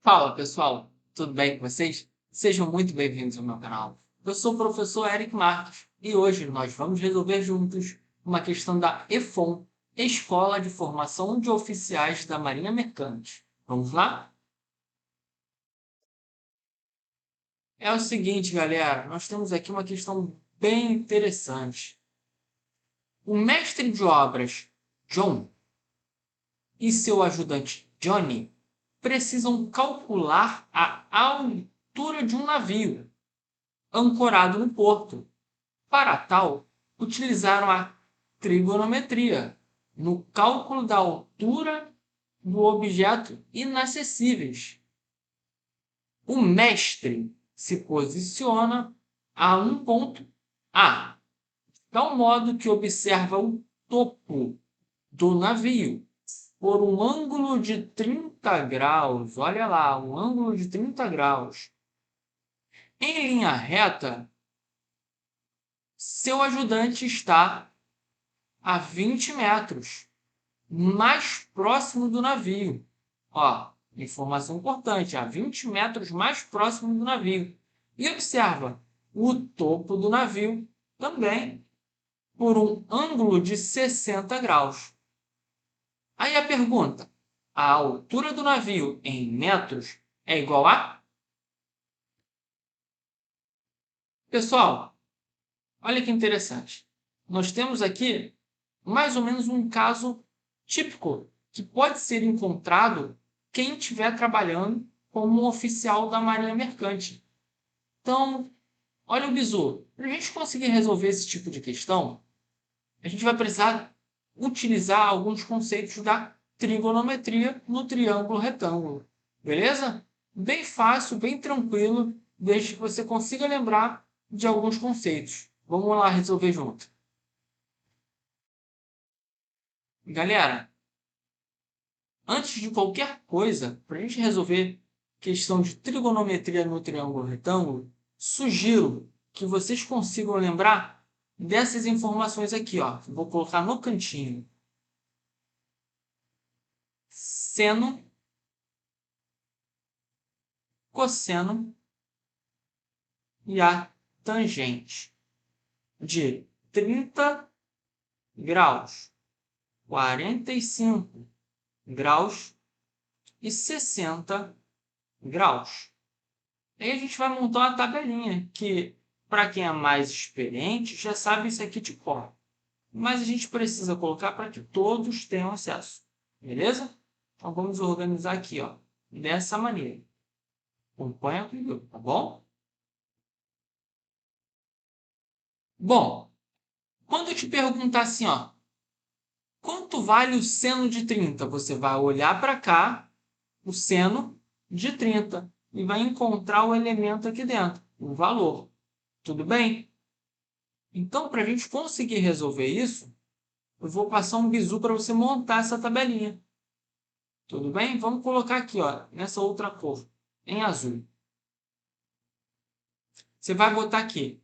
Fala pessoal, tudo bem com vocês? Sejam muito bem-vindos ao meu canal. Eu sou o professor Eric Marques e hoje nós vamos resolver juntos uma questão da EFON, Escola de Formação de Oficiais da Marinha Mercante. Vamos lá? É o seguinte, galera, nós temos aqui uma questão bem interessante. O mestre de obras, John, e seu ajudante, Johnny, precisam calcular a altura de um navio ancorado no porto. Para tal, utilizaram a trigonometria no cálculo da altura do objeto inacessíveis. O mestre se posiciona a um ponto A, de tal modo que observa o topo do navio por um ângulo de 30 graus. Olha lá, um ângulo de 30 graus. Em linha reta, seu ajudante está a 20 metros, mais próximo do navio. Ó, informação importante, a 20 metros mais próximo do navio. E observa, o topo do navio também por um ângulo de 60 graus. Aí a pergunta, a altura do navio em metros é igual a? Pessoal, olha que interessante. Nós temos aqui mais ou menos um caso típico que pode ser encontrado quem estiver trabalhando como um oficial da Marinha Mercante. Então, olha o bizu. Para a gente conseguir resolver esse tipo de questão, a gente vai precisar utilizar alguns conceitos da trigonometria no triângulo retângulo. Beleza? Bem fácil, bem tranquilo, desde que você consiga lembrar de alguns conceitos. Vamos lá resolver junto. Galera, antes de qualquer coisa, para a gente resolver questão de trigonometria no triângulo retângulo, sugiro que vocês consigam lembrar dessas informações aqui, ó. Vou colocar no cantinho. Seno, cosseno e a tangente de 30 graus, 45 graus e 60 graus. Aí a gente vai montar uma tabelinha que, para quem é mais experiente, já sabe isso aqui de cor. Mas a gente precisa colocar para que todos tenham acesso. Beleza? Então vamos organizar aqui, ó, dessa maneira. Acompanha comigo, tá bom? Bom, quando eu te perguntar assim, ó, quanto vale o seno de 30? Você vai olhar para cá, o seno de 30, e vai encontrar o elemento aqui dentro, o valor. Tudo bem? Então, para a gente conseguir resolver isso, eu vou passar um bizu para você montar essa tabelinha. Tudo bem? Vamos colocar aqui, ó, nessa outra cor, em azul. Você vai botar aqui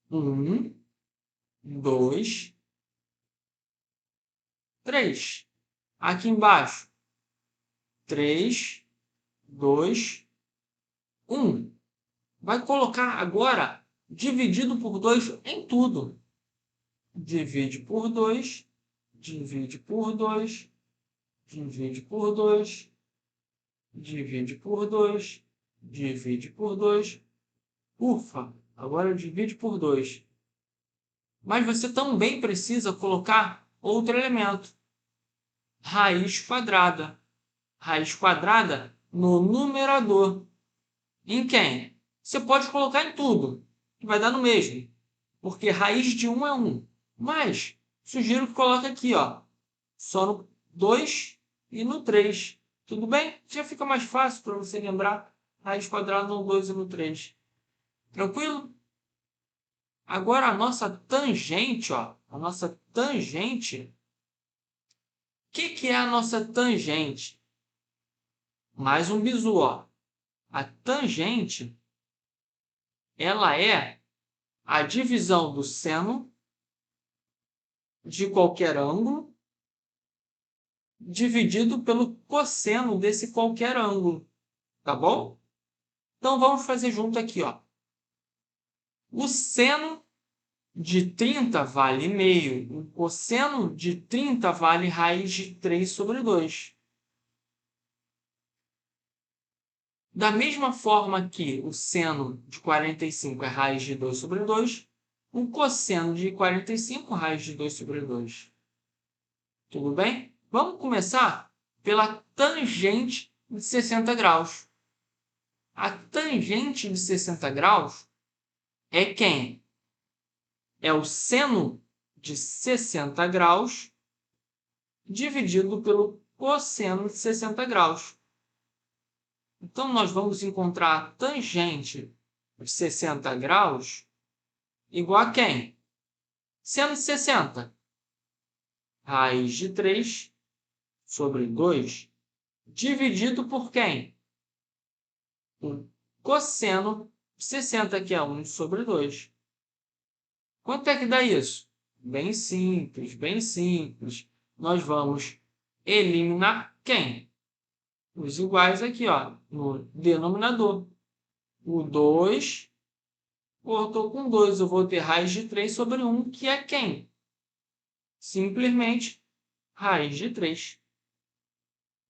1, 2, 3. Aqui embaixo, 3, 2, 1. Vai colocar agora dividido por 2 em tudo. Divide por 2, divide por 2, divide por 2, divide por 2, divide por 2. Ufa, agora divide por 2. Mas você também precisa colocar outro elemento. Raiz quadrada. Raiz quadrada no numerador. Em quem? Você pode colocar em tudo, que vai dar no mesmo. Porque raiz de 1 é 1. Mas, sugiro que coloque aqui, ó, só no 2 e no 3. Tudo bem? Já fica mais fácil para você lembrar raiz quadrada no 2 e no 3. Tranquilo? Agora a nossa tangente, ó, a nossa tangente. O que é a nossa tangente? Mais um bizu, ó. A tangente, ela é a divisão do seno de qualquer ângulo dividido pelo cosseno desse qualquer ângulo, tá bom? Então, vamos fazer junto aqui, ó. O seno de 30 vale meio. O cosseno de 30 vale raiz de 3 sobre 2. Da mesma forma que o seno de 45 é raiz de 2 sobre 2, o cosseno de 45 é raiz de 2 sobre 2. Tudo bem? Vamos começar pela tangente de 60 graus. A tangente de 60 graus é quem? É o seno de 60 graus dividido pelo cosseno de 60 graus. Então, nós vamos encontrar a tangente de 60 graus igual a quem? Seno de 60. Raiz de 3 sobre 2 dividido por quem? O cosseno de 60, que é 1 sobre 2. Quanto é que dá isso? Bem simples, bem simples. Nós vamos eliminar quem? Os iguais aqui, ó, no denominador. O 2 cortou com 2. Eu vou ter raiz de 3 sobre 1, que é quem? Simplesmente raiz de 3.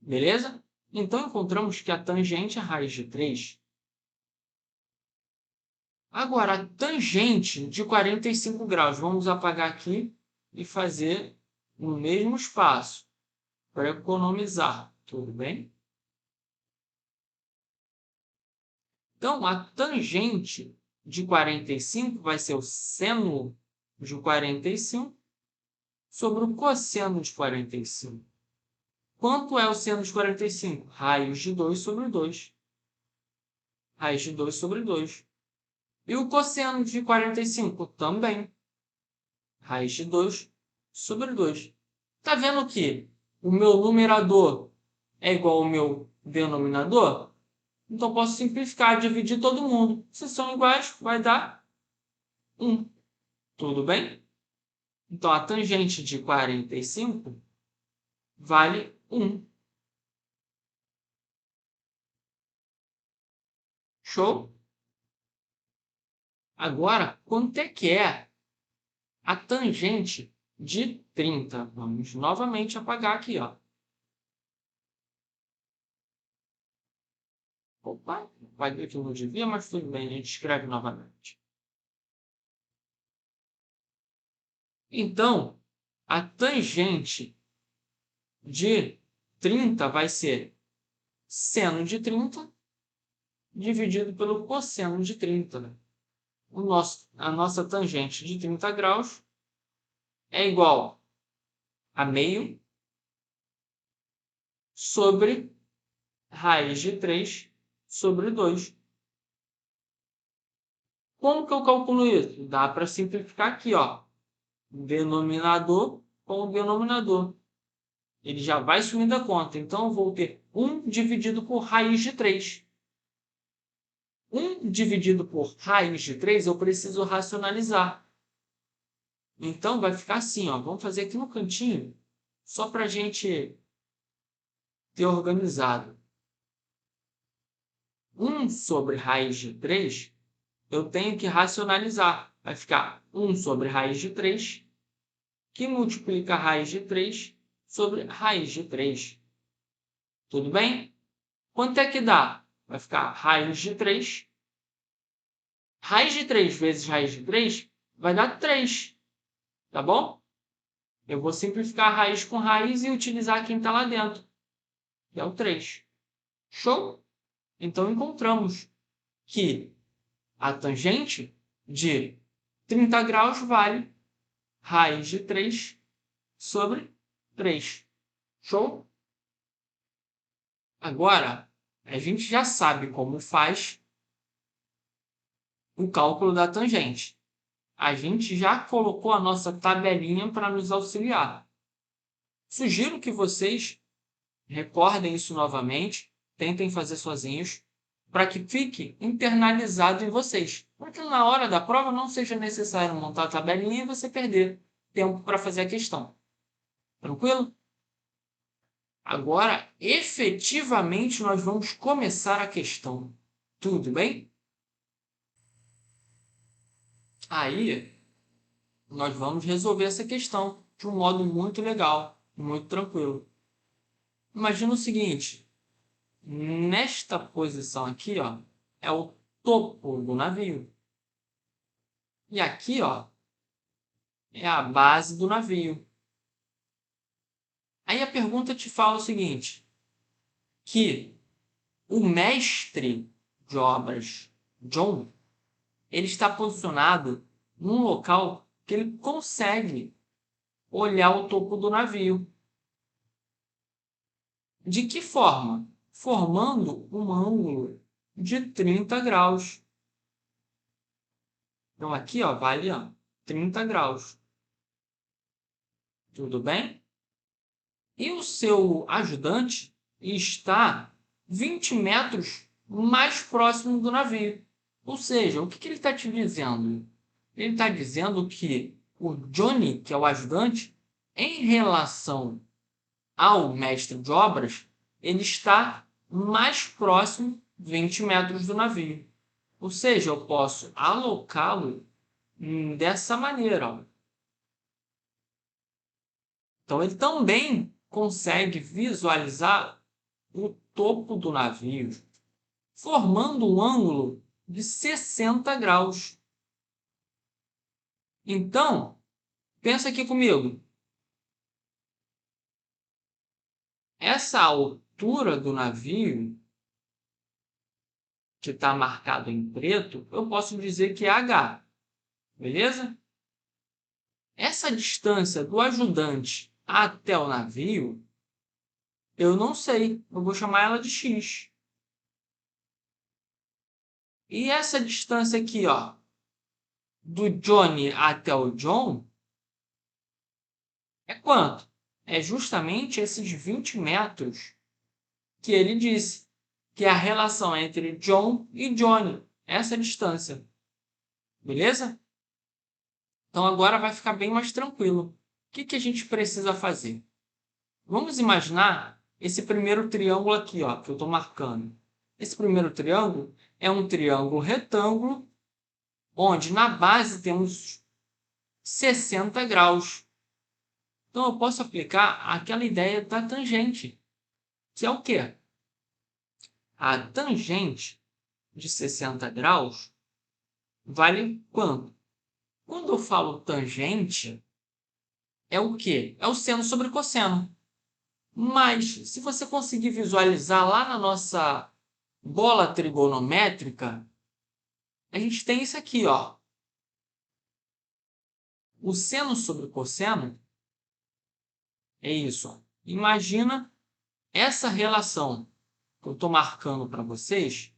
Beleza? Então, encontramos que a tangente é raiz de 3. Agora, a tangente de 45 graus. Vamos apagar aqui e fazer no mesmo espaço para economizar. Tudo bem? Então, a tangente de 45 vai ser o seno de 45 sobre o cosseno de 45. Quanto é o seno de 45? Raiz de 2 sobre 2. Raiz de 2 sobre 2. E o cosseno de 45? Também. Raiz de 2 sobre 2. Está vendo que o meu numerador é igual ao meu denominador? Então, posso simplificar, dividir todo mundo. Se são iguais, vai dar 1. Tudo bem? Então, a tangente de 45 vale 1. Show? Agora, quanto é que é a tangente de 30? Vamos novamente apagar aqui, ó. Opa, apaguei que eu não devia, mas tudo bem, a gente escreve novamente. Então, a tangente de 30 vai ser seno de 30 dividido pelo cosseno de 30. A nossa tangente de 30 graus é igual a meio sobre raiz de 3 sobre 2. Como que eu calculo isso? Dá para simplificar aqui, ó. Denominador com o denominador. Ele já vai sumir da conta. Então, eu vou ter 1 dividido por raiz de 3. 1 dividido por raiz de 3, eu preciso racionalizar. Então, vai ficar assim, ó. Vamos fazer aqui no cantinho, só para a gente ter organizado. 1 sobre raiz de 3, eu tenho que racionalizar. Vai ficar 1 sobre raiz de 3, que multiplica raiz de 3 sobre raiz de 3. Tudo bem? Quanto é que dá? Vai ficar raiz de 3. Raiz de 3 vezes raiz de 3 vai dar 3. Tá bom? Eu vou simplificar a raiz com raiz e utilizar quem está lá dentro, que é o 3. Show? Então, encontramos que a tangente de 30 graus vale raiz de 3 sobre 3. Show? Agora, a gente já sabe como faz o cálculo da tangente. A gente já colocou a nossa tabelinha para nos auxiliar. Sugiro que vocês recordem isso novamente, tentem fazer sozinhos, para que fique internalizado em vocês. Para que na hora da prova não seja necessário montar a tabelinha e você perder tempo para fazer a questão. Tranquilo? Agora, efetivamente, nós vamos começar a questão. Tudo bem? Aí, nós vamos resolver essa questão de um modo muito legal, muito tranquilo. Imagina o seguinte, nesta posição aqui, ó, é o topo do navio. E aqui, ó, é a base do navio. Aí a pergunta te fala o seguinte, que o mestre de obras, John, ele está posicionado num local que ele consegue olhar o topo do navio. De que forma? Formando um ângulo de 30 graus. Então aqui, ó, vale 30 graus. Tudo bem? E o seu ajudante está 20 metros mais próximo do navio. Ou seja, o que ele está te dizendo? Ele está dizendo que o Johnny, que é o ajudante, em relação ao mestre de obras, ele está mais próximo 20 metros do navio. Ou seja, eu posso alocá-lo dessa maneira. Ó. Então, ele também consegue visualizar o topo do navio, formando um ângulo de 60 graus. Então, pensa aqui comigo. Essa altura do navio, que está marcado em preto, eu posso dizer que é h. Beleza? Essa distância do ajudante até o navio, eu não sei. Eu vou chamar ela de x. E essa distância aqui, ó, do Johnny até o John, é quanto? É justamente esses 20 metros que ele disse, que é a relação entre John e Johnny, essa distância. Beleza? Então agora vai ficar bem mais tranquilo. O que a gente precisa fazer? Vamos imaginar esse primeiro triângulo aqui, ó, que eu estou marcando. Esse primeiro triângulo é um triângulo retângulo, onde na base temos 60 graus. Então eu posso aplicar aquela ideia da tangente, que é o quê? A tangente de 60 graus vale quanto? Quando eu falo tangente, é o quê? É o seno sobre cosseno. Mas, se você conseguir visualizar lá na nossa bola trigonométrica, a gente tem isso aqui, ó. O seno sobre cosseno é isso. Ó. Imagina essa relação que eu estou marcando para vocês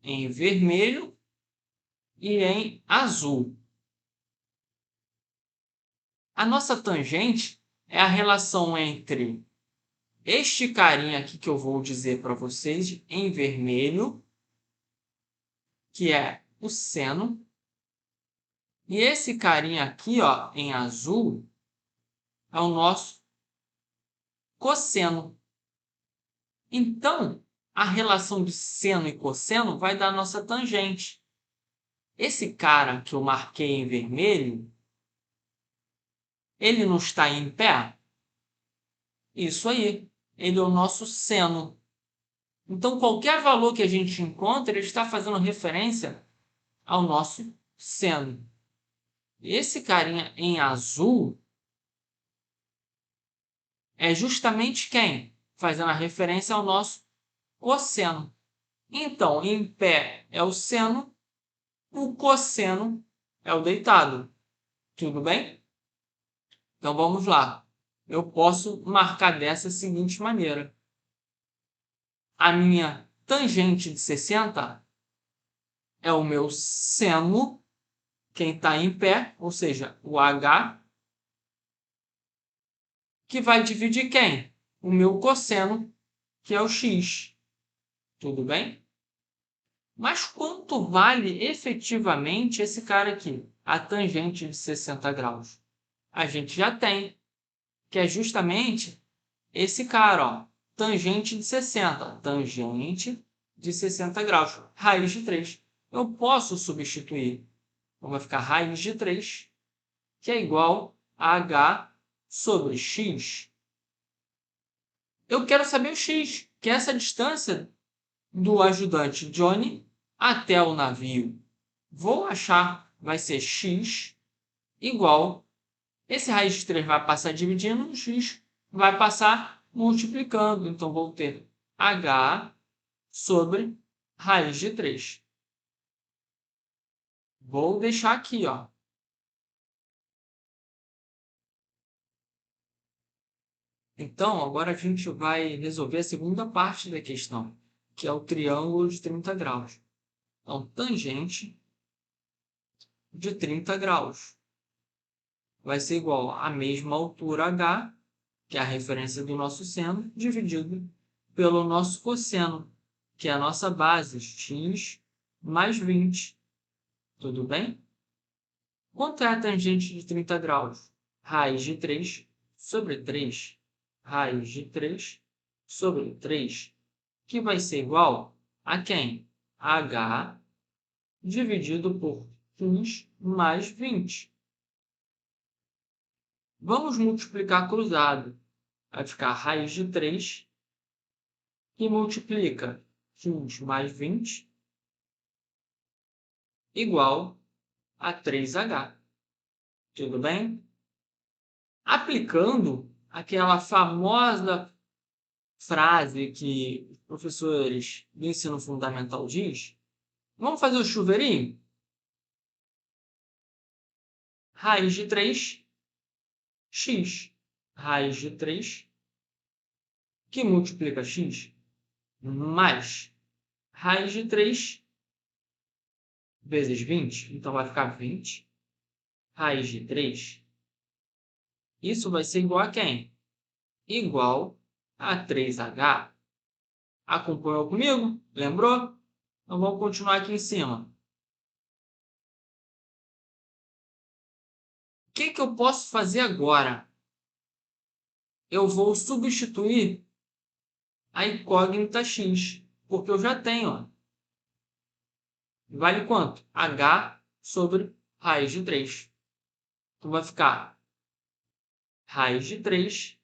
em vermelho e em azul. A nossa tangente é a relação entre este carinha aqui que eu vou dizer para vocês em vermelho, que é o seno, e esse carinha aqui, ó, em azul, é o nosso cosseno. Então, a relação de seno e cosseno vai dar a nossa tangente. Esse cara que eu marquei em vermelho, ele não está em pé? Isso aí, ele é o nosso seno. Então, qualquer valor que a gente encontra, ele está fazendo referência ao nosso seno. Esse carinha em azul é justamente quem? Fazendo a referência ao nosso cosseno. Então, em pé é o seno, o cosseno é o deitado. Tudo bem? Então, vamos lá. Eu posso marcar dessa seguinte maneira. A minha tangente de 60 é o meu seno, quem está em pé, ou seja, o H, que vai dividir quem? O meu cosseno, que é o X. Tudo bem? Mas quanto vale efetivamente esse cara aqui, a tangente de 60 graus? A gente já tem, que é justamente esse cara, ó, tangente de 60. Tangente de 60 graus. Raiz de 3. Eu posso substituir. Então, vai ficar raiz de 3, que é igual a h sobre x. Eu quero saber o x, que é essa distância do ajudante Johnny até o navio. Vou achar, vai ser x igual, esse raiz de 3 vai passar dividindo, o x vai passar multiplicando. Então, vou ter h sobre raiz de 3. Vou deixar aqui, ó. Então, agora a gente vai resolver a segunda parte da questão, que é o triângulo de 30 graus. Então, tangente de 30 graus vai ser igual à mesma altura h, que é a referência do nosso seno, dividido pelo nosso cosseno, que é a nossa base, x mais 20. Tudo bem? Quanto é a tangente de 30 graus? Raiz de 3 sobre 3. Raiz de 3 sobre 3, que vai ser igual a quem? H dividido por x mais 20. Vamos multiplicar cruzado. Vai ficar raiz de 3, que multiplica x mais 20, igual a 3h. Tudo bem? Aplicando aquela famosa frase que os professores do ensino fundamental diz, vamos fazer o chuveirinho? Raiz de 3, x. Raiz de 3, que multiplica x, mais raiz de 3 vezes 20. Então, vai ficar 20. Raiz de 3. Isso vai ser igual a quem? Igual a 3h. Acompanhou comigo? Lembrou? Então, vamos continuar aqui em cima. O que eu posso fazer agora? Eu vou substituir a incógnita x, porque eu já tenho. Ó. Vale quanto? H sobre raiz de 3. Então, vai ficar raiz de 3,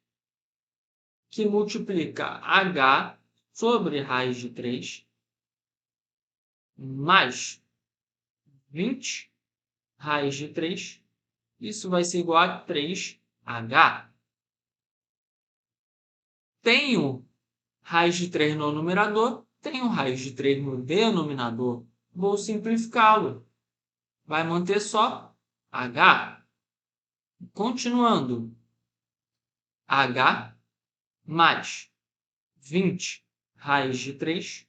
que multiplica h sobre raiz de 3, mais 20 raiz de 3. Isso vai ser igual a 3h. Tenho raiz de 3 no numerador, tenho raiz de 3 no denominador. Vou simplificá-lo. Vai manter só h. Continuando. H mais 20 raiz de 3.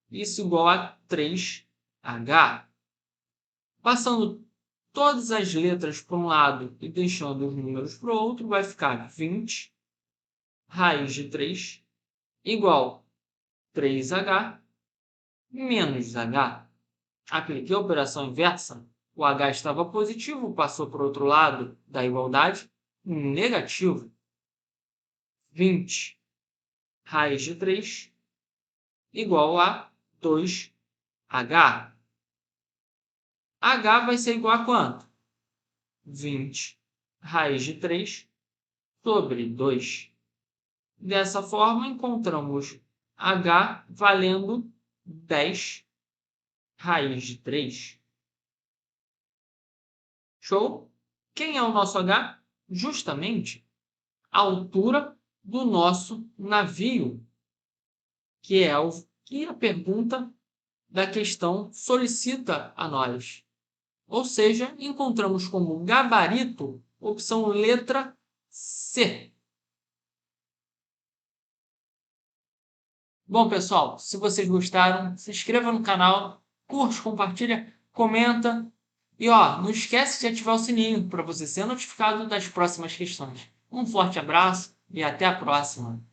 Isso igual a 3h. Passando todas as letras para um lado e deixando os números para o outro, vai ficar 20 raiz de 3 igual 3h menos h. Apliquei a operação inversa. O h estava positivo, passou para o outro lado da igualdade, negativo. 20 raiz de 3 igual a 2h. H vai ser igual a quanto? 20 raiz de 3 sobre 2. Dessa forma, encontramos h valendo 10 raiz de 3. Show? Quem é o nosso h? Justamente a altura do nosso navio, que é o que a pergunta da questão solicita a nós. Ou seja, encontramos como gabarito opção letra C. Bom, pessoal, se vocês gostaram, se inscreva no canal, curte, compartilha, comenta. E não esquece de ativar o sininho para você ser notificado das próximas questões. Um forte abraço e até a próxima!